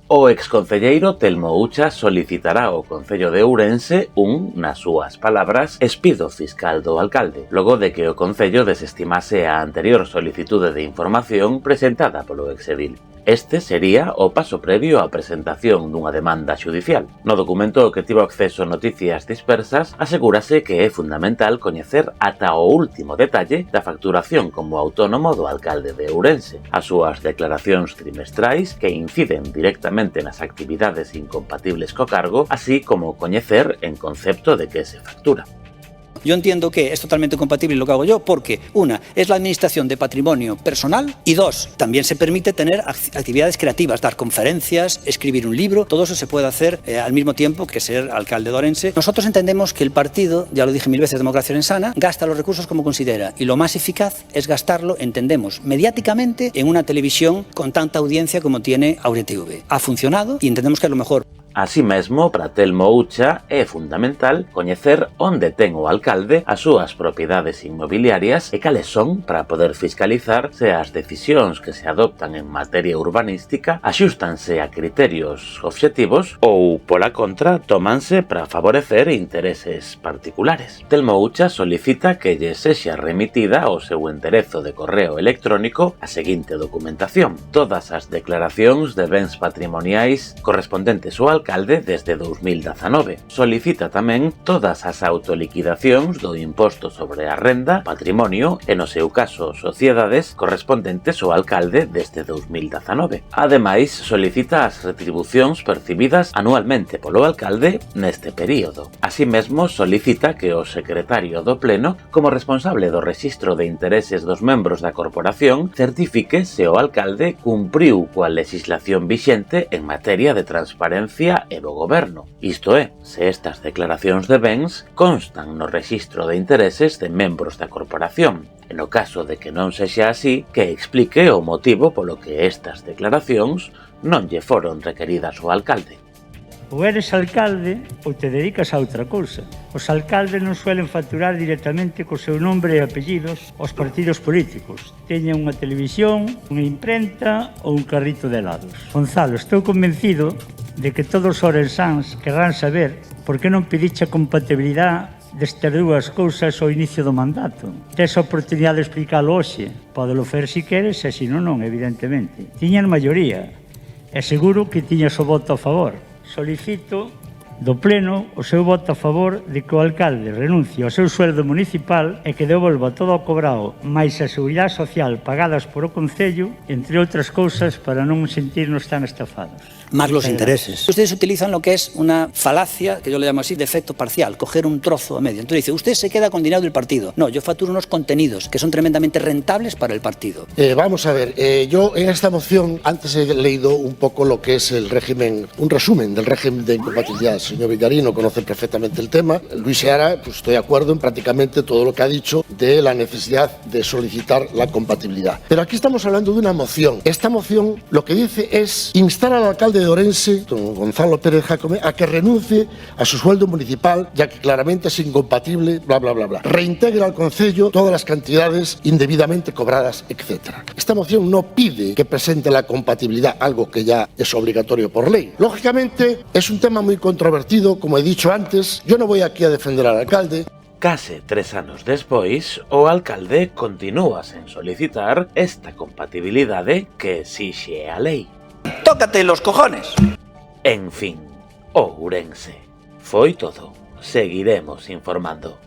O exconcelleiro Telmo Ucha solicitará ao Concello de Ourense nas súas palabras, espido fiscal do alcalde, logo de que o Concello desestimase a anterior solicitude de información presentada polo exedil. Este sería o paso previo á presentación dunha demanda xudicial. No documento ao que tivo acceso Noticias Dispersas, asegúrase que é fundamental coñecer ata o último detalle da facturación como autónomo do alcalde de Ourense, as súas declaracións trimestrais que inciden directamente nas actividades incompatibles co cargo, así como coñecer en concepto de que se factura. Yo entiendo que es totalmente compatible lo que hago yo porque, una, es la administración de patrimonio personal y dos, también se permite tener actividades creativas, dar conferencias, escribir un libro, todo eso se puede hacer al mismo tiempo que ser alcalde de Ourense. Nosotros entendemos que el partido, ya lo dije mil veces, Democracia Orensana, gasta los recursos como considera y lo más eficaz es gastarlo, entendemos, mediáticamente en una televisión con tanta audiencia como tiene AureTV. Ha funcionado y entendemos que es lo mejor. Así mesmo, para Telmo Ucha é fundamental coñecer onde ten o alcalde as súas propiedades inmobiliarias e cales son para poder fiscalizar se as decisións que se adoptan en materia urbanística axústanse a criterios obxectivos ou, pola contra, tómanse para favorecer intereses particulares. Telmo Ucha solicita que lle sexa remitida ao seu enderezo de correo electrónico a seguinte documentación: todas as declaracións de bens patrimoniais correspondentes ao alcalde desde 2019. Solicita tamén todas as autoliquidacións do imposto sobre a renda, patrimonio e, no seu caso, sociedades correspondentes ao alcalde desde 2019. Ademais, solicita as retribucións percibidas anualmente polo alcalde neste período. Así mesmo, solicita que o secretario do Pleno, como responsable do rexistro de intereses dos membros da corporación, certifique se o alcalde cumpriu coa legislación vixente en materia de transparencia e do goberno. Isto é, se estas declaracións de bens constan no rexistro de intereses de membros da corporación. E no caso de que non sexa así, que explique o motivo polo que estas declaracións non lle foron requeridas ao alcalde. Ou eres alcalde ou te dedicas a outra cousa. Os alcaldes non suelen facturar directamente co seu nombre e apellidos aos partidos políticos. Teñen unha televisión, unha imprenta ou un carrito de helados. Gonzalo, estou convencido de que todos os ourensáns querrán saber por que non pediche a compatibilidade destas dúas cousas ao inicio do mandato. Tes a oportunidade de explicalo hoxe. Pódelo fer si queres e se non, evidentemente. Tiñan maioría e seguro que tiñas o voto a favor. Solicito do Pleno o seu voto a favor de que o alcalde renuncie ao seu sueldo municipal e que devolva todo o cobrado máis a seguridade social pagadas por o Concello, entre outras cousas, para non sentirnos tan estafados. Más los intereses. Ustedes utilizan lo que es una falacia, que yo le llamo así, de efecto parcial, coger un trozo a medio. Entonces dice, usted se queda con dinero del partido. No, yo facturo unos contenidos que son tremendamente rentables para el partido. Vamos a ver, yo en esta moción antes he leído un poco lo que es el régimen, un resumen del régimen de incompatibilidad. El señor Villarino conoce perfectamente el tema. Luis Seara, pues estoy de acuerdo en prácticamente todo lo que ha dicho de la necesidad de solicitar la compatibilidad. Pero aquí estamos hablando de una moción. Esta moción lo que dice es instar al alcalde de Ourense, don Gonzalo Pérez Jácome, a que renuncie a su sueldo municipal, ya que claramente es incompatible, bla, bla, bla, bla. Reintegre al Concello todas las cantidades indebidamente cobradas, etc. Esta moción no pide que presente la compatibilidad, algo que ya es obligatorio por ley. Lógicamente, es un tema muy controvertido, como he dicho antes. Yo no voy aquí a defender al alcalde. Case 3 anos despois, o alcalde continúa sen solicitar esta compatibilidade que exixe a lei. ¡Tócate los cojones! En fin, Ourense. Foi todo. Seguiremos informando.